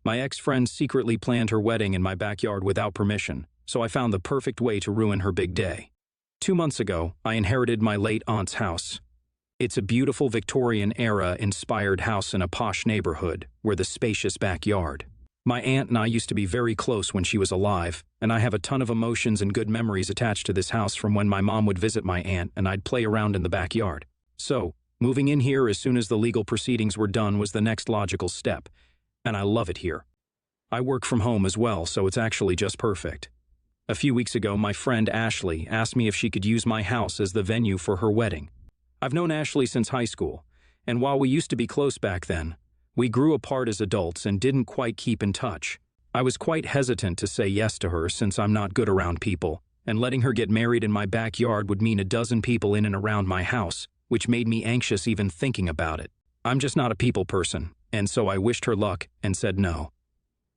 My ex-friend secretly planned her wedding in my backyard without permission, so I found the perfect way to ruin her big day. 2 months ago, I inherited my late aunt's house. It's a beautiful Victorian-era inspired house in a posh neighborhood with a spacious backyard. My aunt and I used to be very close when she was alive, and I have a ton of emotions and good memories attached to this house from when my mom would visit my aunt and I'd play around in the backyard. So, moving in here as soon as the legal proceedings were done was the next logical step, and I love it here. I work from home as well, so it's actually just perfect. A few weeks ago, my friend Ashley asked me if she could use my house as the venue for her wedding. I've known Ashley since high school, and while we used to be close back then, we grew apart as adults and didn't quite keep in touch. I was quite hesitant to say yes to her since I'm not good around people, and letting her get married in my backyard would mean a dozen people in and around my house, which made me anxious even thinking about it. I'm just not a people person, and so I wished her luck and said no.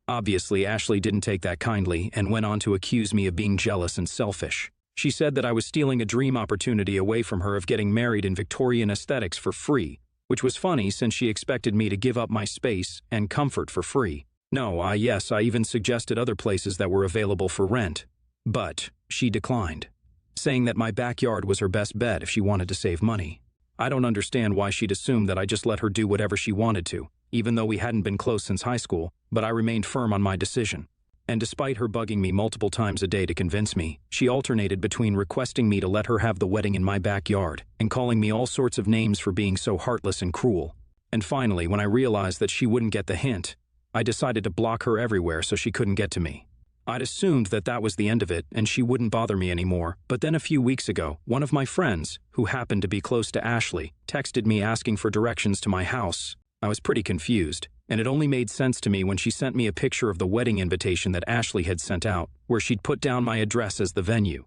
Obviously, Ashley didn't take that kindly and went on to accuse me of being jealous and selfish. She said that I was stealing a dream opportunity away from her of getting married in Victorian aesthetics for free, which was funny since she expected me to give up my space and comfort for free. No, I even suggested other places that were available for rent, but she declined, saying that my backyard was her best bet if she wanted to save money. I don't understand why she'd assumed that I just let her do whatever she wanted to, even though we hadn't been close since high school, but I remained firm on my decision. And despite her bugging me multiple times a day to convince me, she alternated between requesting me to let her have the wedding in my backyard and calling me all sorts of names for being so heartless and cruel. And finally, when I realized that she wouldn't get the hint, I decided to block her everywhere so she couldn't get to me. I'd assumed that that was the end of it and she wouldn't bother me anymore, but then a few weeks ago, one of my friends, who happened to be close to Ashley, texted me asking for directions to my house. I was pretty confused, and it only made sense to me when she sent me a picture of the wedding invitation that Ashley had sent out, where she'd put down my address as the venue.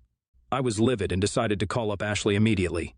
I was livid and decided to call up Ashley immediately.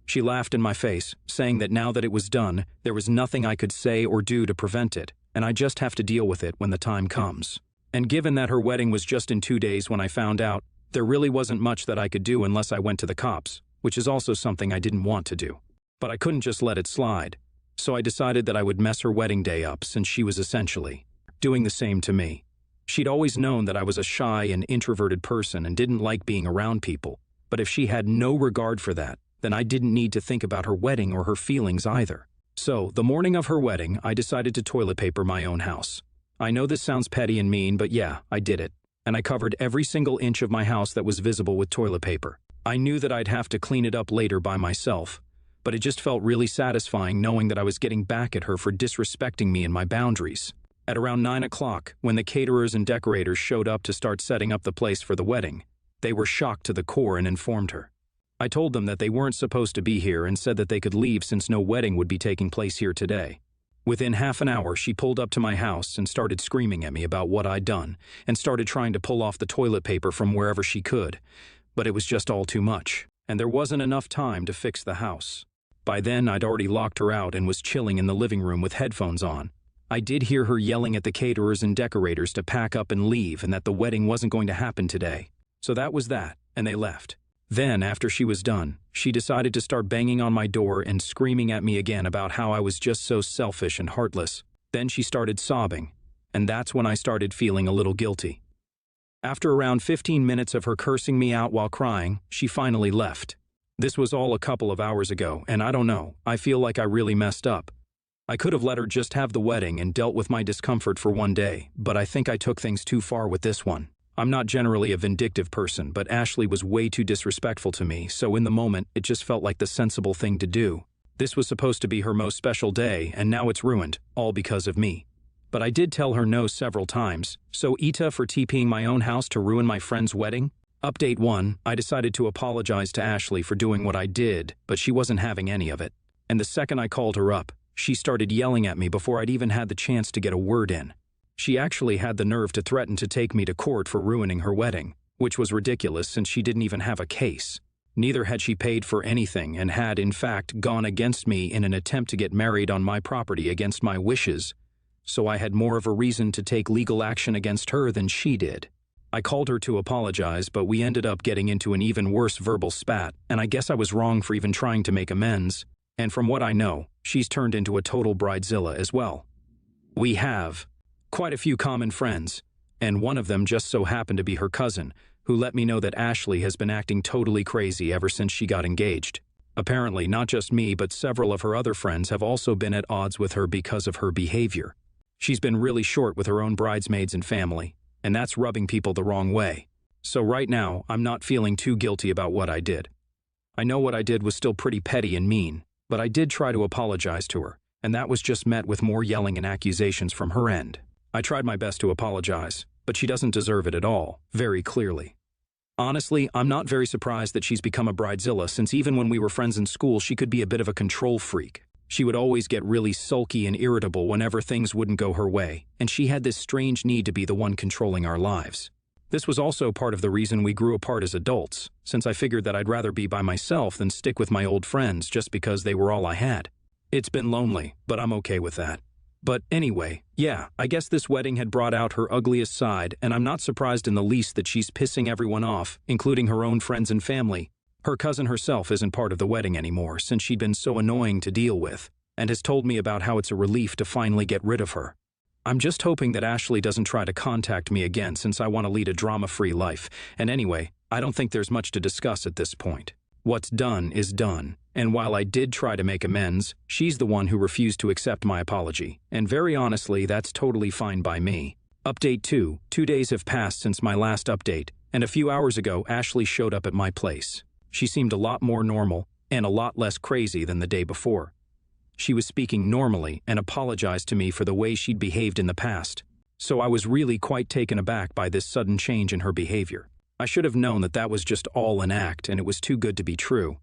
She laughed in my face, saying that now that it was done, there was nothing I could say or do to prevent it, and I just have to deal with it when the time comes. And given that her wedding was just in 2 days when I found out, there really wasn't much that I could do unless I went to the cops, which is also something I didn't want to do. But I couldn't just let it slide. So I decided that I would mess her wedding day up since she was essentially doing the same to me. She'd always known that I was a shy and introverted person and didn't like being around people, but if she had no regard for that, then I didn't need to think about her wedding or her feelings either. So, the morning of her wedding, I decided to toilet paper my own house. I know this sounds petty and mean, but yeah, I did it. And I covered every single inch of my house that was visible with toilet paper. I knew that I'd have to clean it up later by myself, but it just felt really satisfying knowing that I was getting back at her for disrespecting me and my boundaries. At around 9 o'clock, when the caterers and decorators showed up to start setting up the place for the wedding, they were shocked to the core and informed her. I told them that they weren't supposed to be here and said that they could leave since no wedding would be taking place here today. Within half an hour, she pulled up to my house and started screaming at me about what I'd done and started trying to pull off the toilet paper from wherever she could, but it was just all too much, and there wasn't enough time to fix the house. By then, I'd already locked her out and was chilling in the living room with headphones on. I did hear her yelling at the caterers and decorators to pack up and leave and that the wedding wasn't going to happen today. So that was that, and they left. Then, after she was done, she decided to start banging on my door and screaming at me again about how I was just so selfish and heartless. Then she started sobbing, and that's when I started feeling a little guilty. After around 15 minutes of her cursing me out while crying, she finally left. This was all a couple of hours ago, and I don't know, I feel like I really messed up. I could have let her just have the wedding and dealt with my discomfort for one day, but I think I took things too far with this one. I'm not generally a vindictive person, but Ashley was way too disrespectful to me, so in the moment, it just felt like the sensible thing to do. This was supposed to be her most special day, and now it's ruined, all because of me. But I did tell her no several times, so Ita for TPing my own house to ruin my friend's wedding? Update 1, I decided to apologize to Ashley for doing what I did, but she wasn't having any of it. And the second I called her up, she started yelling at me before I'd even had the chance to get a word in. She actually had the nerve to threaten to take me to court for ruining her wedding, which was ridiculous since she didn't even have a case. Neither had she paid for anything and had, in fact, gone against me in an attempt to get married on my property against my wishes, so I had more of a reason to take legal action against her than she did. I called her to apologize, but we ended up getting into an even worse verbal spat, and I guess I was wrong for even trying to make amends. And from what I know, she's turned into a total bridezilla as well. We have quite a few common friends, and one of them just so happened to be her cousin, who let me know that Ashley has been acting totally crazy ever since she got engaged. Apparently, not just me, but several of her other friends have also been at odds with her because of her behavior. She's been really short with her own bridesmaids and family, and that's rubbing people the wrong way. So right now, I'm not feeling too guilty about what I did. I know what I did was still pretty petty and mean, but I did try to apologize to her, and that was just met with more yelling and accusations from her end. I tried my best to apologize, but she doesn't deserve it at all, very clearly. Honestly, I'm not very surprised that she's become a bridezilla, since even when we were friends in school, she could be a bit of a control freak. She would always get really sulky and irritable whenever things wouldn't go her way, and she had this strange need to be the one controlling our lives. This was also part of the reason we grew apart as adults, since I figured that I'd rather be by myself than stick with my old friends just because they were all I had. It's been lonely, but I'm okay with that. But anyway, yeah, I guess this wedding had brought out her ugliest side, and I'm not surprised in the least that she's pissing everyone off, including her own friends and family. Her cousin herself isn't part of the wedding anymore, since she'd been so annoying to deal with, and has told me about how it's a relief to finally get rid of her. I'm just hoping that Ashley doesn't try to contact me again, since I want to lead a drama-free life, and anyway, I don't think there's much to discuss at this point. What's done is done, and while I did try to make amends, she's the one who refused to accept my apology, and very honestly, that's totally fine by me. Update 2. 2 days have passed since my last update, and a few hours ago, Ashley showed up at my place. She seemed a lot more normal, and a lot less crazy than the day before. She was speaking normally and apologized to me for the way she'd behaved in the past, so I was really quite taken aback by this sudden change in her behavior. I should have known that that was just all an act and it was too good to be true.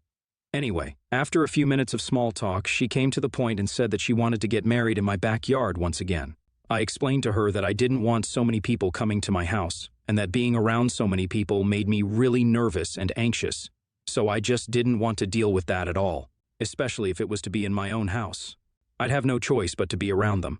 Anyway, after a few minutes of small talk, she came to the point and said that she wanted to get married in my backyard once again. I explained to her that I didn't want so many people coming to my house, and that being around so many people made me really nervous and anxious, so I just didn't want to deal with that at all, especially if it was to be in my own house. I'd have no choice but to be around them.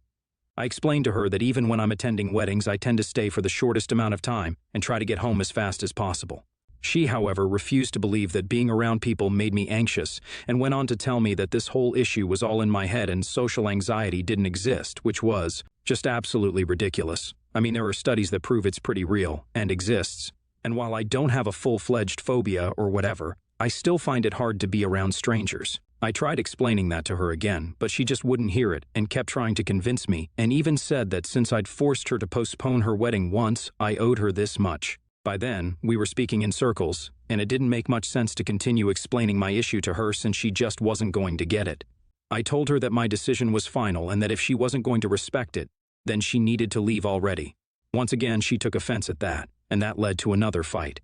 I explained to her that even when I'm attending weddings, I tend to stay for the shortest amount of time and try to get home as fast as possible. She, however, refused to believe that being around people made me anxious and went on to tell me that this whole issue was all in my head and social anxiety didn't exist, which was just absolutely ridiculous. I mean, there are studies that prove it's pretty real and exists, and while I don't have a full-fledged phobia or whatever, I still find it hard to be around strangers. I tried explaining that to her again, but she just wouldn't hear it and kept trying to convince me, and even said that since I'd forced her to postpone her wedding once, I owed her this much. By then, we were speaking in circles, and it didn't make much sense to continue explaining my issue to her since she just wasn't going to get it. I told her that my decision was final and that if she wasn't going to respect it, then she needed to leave already. Once again, she took offense at that, and that led to another fight.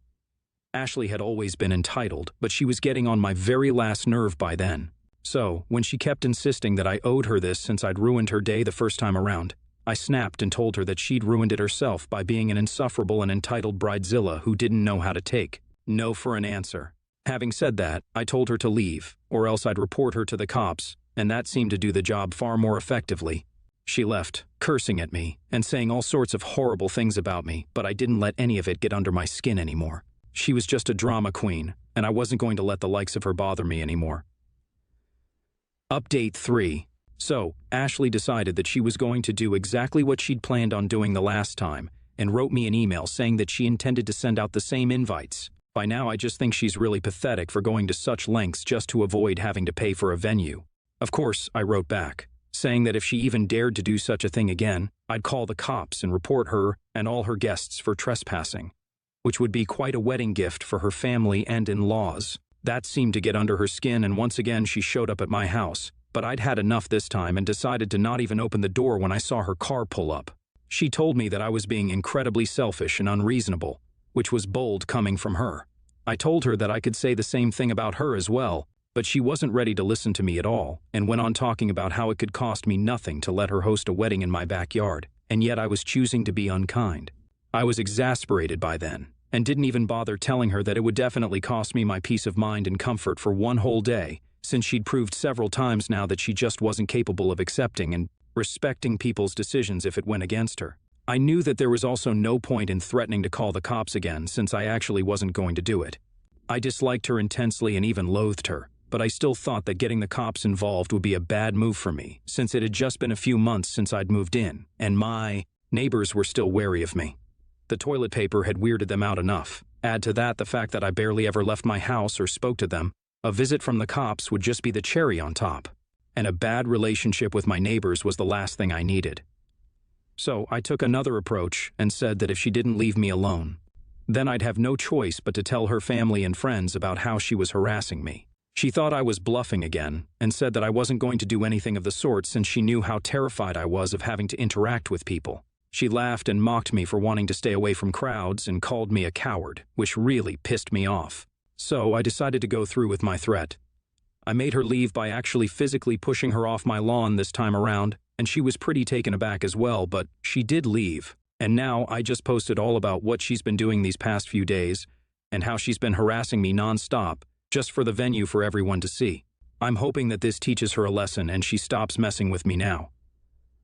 Ashley had always been entitled, but she was getting on my very last nerve by then. So, when she kept insisting that I owed her this since I'd ruined her day the first time around, I snapped and told her that she'd ruined it herself by being an insufferable and entitled bridezilla who didn't know how to take no for an answer. Having said that, I told her to leave, or else I'd report her to the cops, and that seemed to do the job far more effectively. She left, cursing at me and saying all sorts of horrible things about me, but I didn't let any of it get under my skin anymore. She was just a drama queen, and I wasn't going to let the likes of her bother me anymore. Update 3. So, Ashley decided that she was going to do exactly what she'd planned on doing the last time, and wrote me an email saying that she intended to send out the same invites. By now, I just think she's really pathetic for going to such lengths just to avoid having to pay for a venue. Of course, I wrote back, saying that if she even dared to do such a thing again, I'd call the cops and report her and all her guests for trespassing, which would be quite a wedding gift for her family and in-laws. That seemed to get under her skin, and once again she showed up at my house, but I'd had enough this time and decided to not even open the door when I saw her car pull up. She told me that I was being incredibly selfish and unreasonable, which was bold coming from her. I told her that I could say the same thing about her as well, but she wasn't ready to listen to me at all, and went on talking about how it could cost me nothing to let her host a wedding in my backyard, and yet I was choosing to be unkind. I was exasperated by then, and didn't even bother telling her that it would definitely cost me my peace of mind and comfort for one whole day, since she'd proved several times now that she just wasn't capable of accepting and respecting people's decisions if it went against her. I knew that there was also no point in threatening to call the cops again, since I actually wasn't going to do it. I disliked her intensely and even loathed her, but I still thought that getting the cops involved would be a bad move for me, since it had just been a few months since I'd moved in, and my Neighbors were still wary of me. The toilet paper had weirded them out enough. Add to that the fact that I barely ever left my house or spoke to them. A visit from the cops would just be the cherry on top. And a bad relationship with my neighbors was the last thing I needed. So I took another approach and said that if she didn't leave me alone, then I'd have no choice but to tell her family and friends about how she was harassing me. She thought I was bluffing again and said that I wasn't going to do anything of the sort since she knew how terrified I was of having to interact with people. She laughed and mocked me for wanting to stay away from crowds and called me a coward, which really pissed me off. So I decided to go through with my threat. I made her leave by actually physically pushing her off my lawn this time around, and she was pretty taken aback as well, but she did leave. And now I just posted all about what she's been doing these past few days and how she's been harassing me nonstop, just for the venue for everyone to see. I'm hoping that this teaches her a lesson and she stops messing with me now.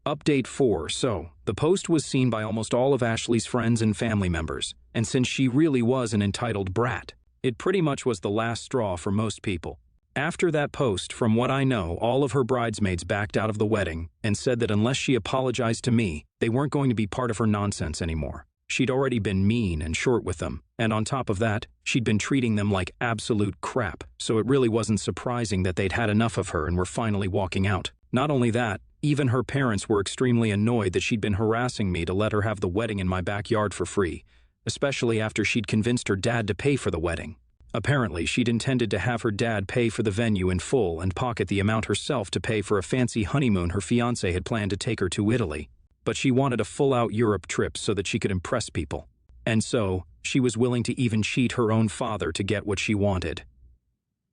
Update 4. So, the post was seen by almost all of Ashley's friends and family members, and since she really was an entitled brat, it pretty much was the last straw for most people. After that post, from what I know, all of her bridesmaids backed out of the wedding and said that unless she apologized to me, they weren't going to be part of her nonsense anymore. She'd already been mean and short with them, and on top of that, she'd been treating them like absolute crap, so it really wasn't surprising that they'd had enough of her and were finally walking out. Not only that, even her parents were extremely annoyed that she'd been harassing me to let her have the wedding in my backyard for free, especially after she'd convinced her dad to pay for the wedding. Apparently, she'd intended to have her dad pay for the venue in full and pocket the amount herself to pay for a fancy honeymoon her fiancé had planned to take her to Italy. But she wanted a full-out Europe trip so that she could impress people. And so, she was willing to even cheat her own father to get what she wanted.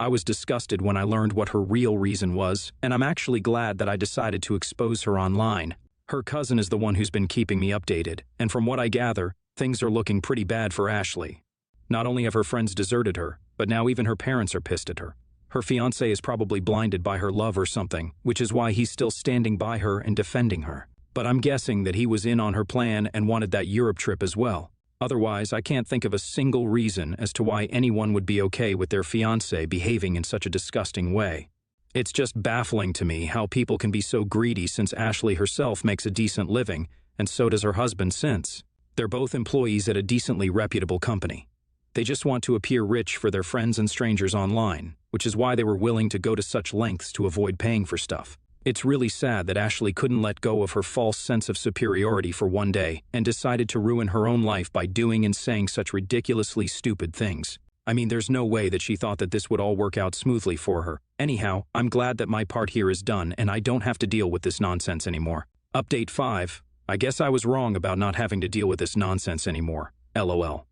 I was disgusted when I learned what her real reason was, and I'm actually glad that I decided to expose her online. Her cousin is the one who's been keeping me updated, and from what I gather, things are looking pretty bad for Ashley. Not only have her friends deserted her, but now even her parents are pissed at her. Her fiancé is probably blinded by her love or something, which is why he's still standing by her and defending her. But I'm guessing that he was in on her plan and wanted that Europe trip as well. Otherwise, I can't think of a single reason as to why anyone would be okay with their fiancé behaving in such a disgusting way. It's just baffling to me how people can be so greedy since Ashley herself makes a decent living, and so does her husband since. They're both employees at a decently reputable company. They just want to appear rich for their friends and strangers online, which is why they were willing to go to such lengths to avoid paying for stuff. It's really sad that Ashley couldn't let go of her false sense of superiority for one day and decided to ruin her own life by doing and saying such ridiculously stupid things. I mean, there's no way that she thought that this would all work out smoothly for her. Anyhow, I'm glad that my part here is done and I don't have to deal with this nonsense anymore. Update 5. I guess I was wrong about not having to deal with this nonsense anymore. LOL.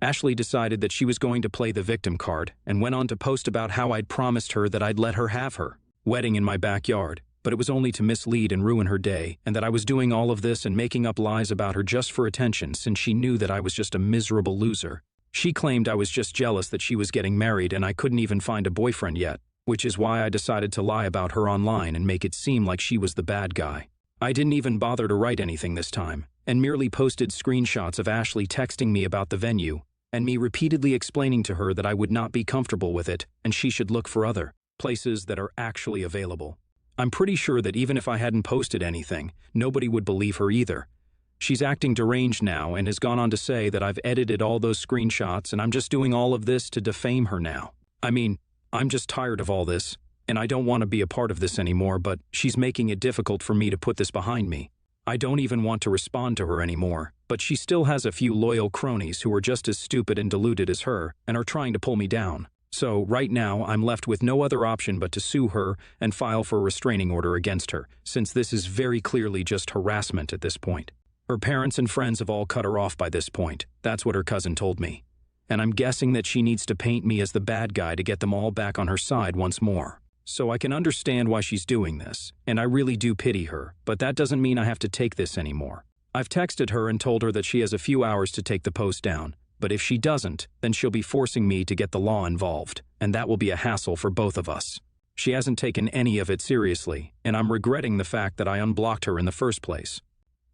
Ashley decided that she was going to play the victim card and went on to post about how I'd promised her that I'd let her have her wedding in my backyard, but it was only to mislead and ruin her day, and that I was doing all of this and making up lies about her just for attention since she knew that I was just a miserable loser. She claimed I was just jealous that she was getting married and I couldn't even find a boyfriend yet, which is why I decided to lie about her online and make it seem like she was the bad guy. I didn't even bother to write anything this time, and merely posted screenshots of Ashley texting me about the venue, and me repeatedly explaining to her that I would not be comfortable with it and she should look for other places that are actually available. I'm pretty sure that even if I hadn't posted anything, nobody would believe her either. She's acting deranged now and has gone on to say that I've edited all those screenshots and I'm just doing all of this to defame her now. I mean, I'm just tired of all this, and I don't want to be a part of this anymore, but she's making it difficult for me to put this behind me. I don't even want to respond to her anymore, but she still has a few loyal cronies who are just as stupid and deluded as her and are trying to pull me down. So right now, I'm left with no other option but to sue her and file for a restraining order against her, since this is very clearly just harassment at this point. Her parents and friends have all cut her off by this point. That's what her cousin told me. And I'm guessing that she needs to paint me as the bad guy to get them all back on her side once more. So I can understand why she's doing this, and I really do pity her, but that doesn't mean I have to take this anymore. I've texted her and told her that she has a few hours to take the post down, but if she doesn't, then she'll be forcing me to get the law involved, and that will be a hassle for both of us. She hasn't taken any of it seriously, and I'm regretting the fact that I unblocked her in the first place.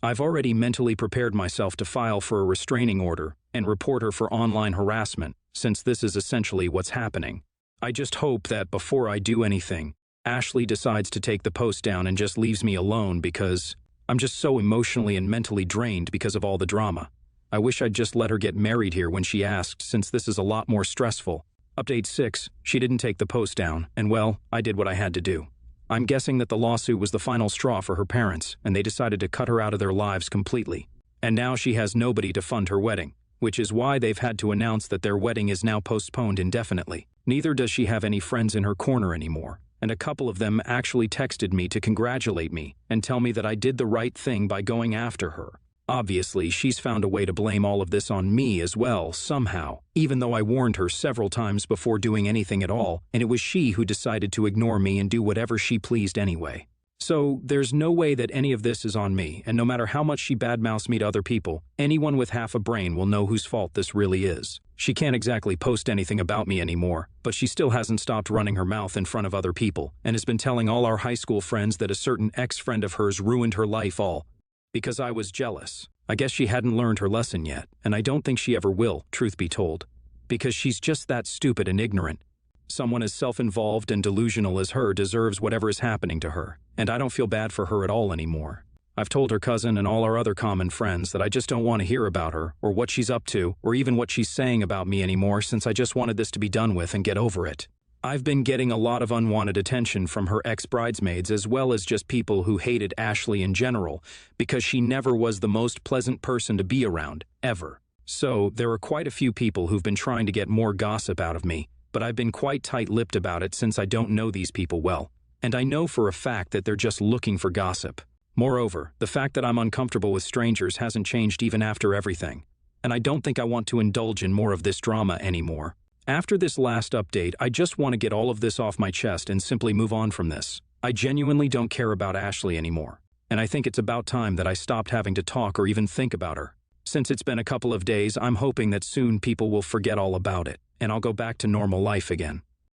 I've already mentally prepared myself to file for a restraining order and report her for online harassment, since this is essentially what's happening. I just hope that before I do anything, Ashley decides to take the post down and just leaves me alone because I'm just so emotionally and mentally drained because of all the drama. I wish I'd just let her get married here when she asked, since this is a lot more stressful. Update 6, she didn't take the post down, and well, I did what I had to do. I'm guessing that the lawsuit was the final straw for her parents, and they decided to cut her out of their lives completely. And now she has nobody to fund her wedding, which is why they've had to announce that their wedding is now postponed indefinitely. Neither does she have any friends in her corner anymore, and a couple of them actually texted me to congratulate me and tell me that I did the right thing by going after her. Obviously, she's found a way to blame all of this on me as well, somehow, even though I warned her several times before doing anything at all, and it was she who decided to ignore me and do whatever she pleased anyway. So, there's no way that any of this is on me, and no matter how much she badmouths me to other people, anyone with half a brain will know whose fault this really is. She can't exactly post anything about me anymore, but she still hasn't stopped running her mouth in front of other people, and has been telling all our high school friends that a certain ex-friend of hers ruined her life all because I was jealous. I guess she hadn't learned her lesson yet, and I don't think she ever will, truth be told, because she's just that stupid and ignorant. Someone as self-involved and delusional as her deserves whatever is happening to her, and I don't feel bad for her at all anymore. I've told her cousin and all our other common friends that I just don't want to hear about her, or what she's up to, or even what she's saying about me anymore, since I just wanted this to be done with and get over it. I've been getting a lot of unwanted attention from her ex-bridesmaids as well as just people who hated Ashley in general, because she never was the most pleasant person to be around, ever. So, there are quite a few people who've been trying to get more gossip out of me, but I've been quite tight-lipped about it since I don't know these people well, and I know for a fact that they're just looking for gossip. Moreover, the fact that I'm uncomfortable with strangers hasn't changed even after everything, and I don't think I want to indulge in more of this drama anymore. After this last update, I just want to get all of this off my chest and simply move on from this. I genuinely don't care about Ashley anymore, and I think it's about time that I stopped having to talk or even think about her. Since it's been a couple of days, I'm hoping that soon people will forget all about it, and I'll go back to normal life again.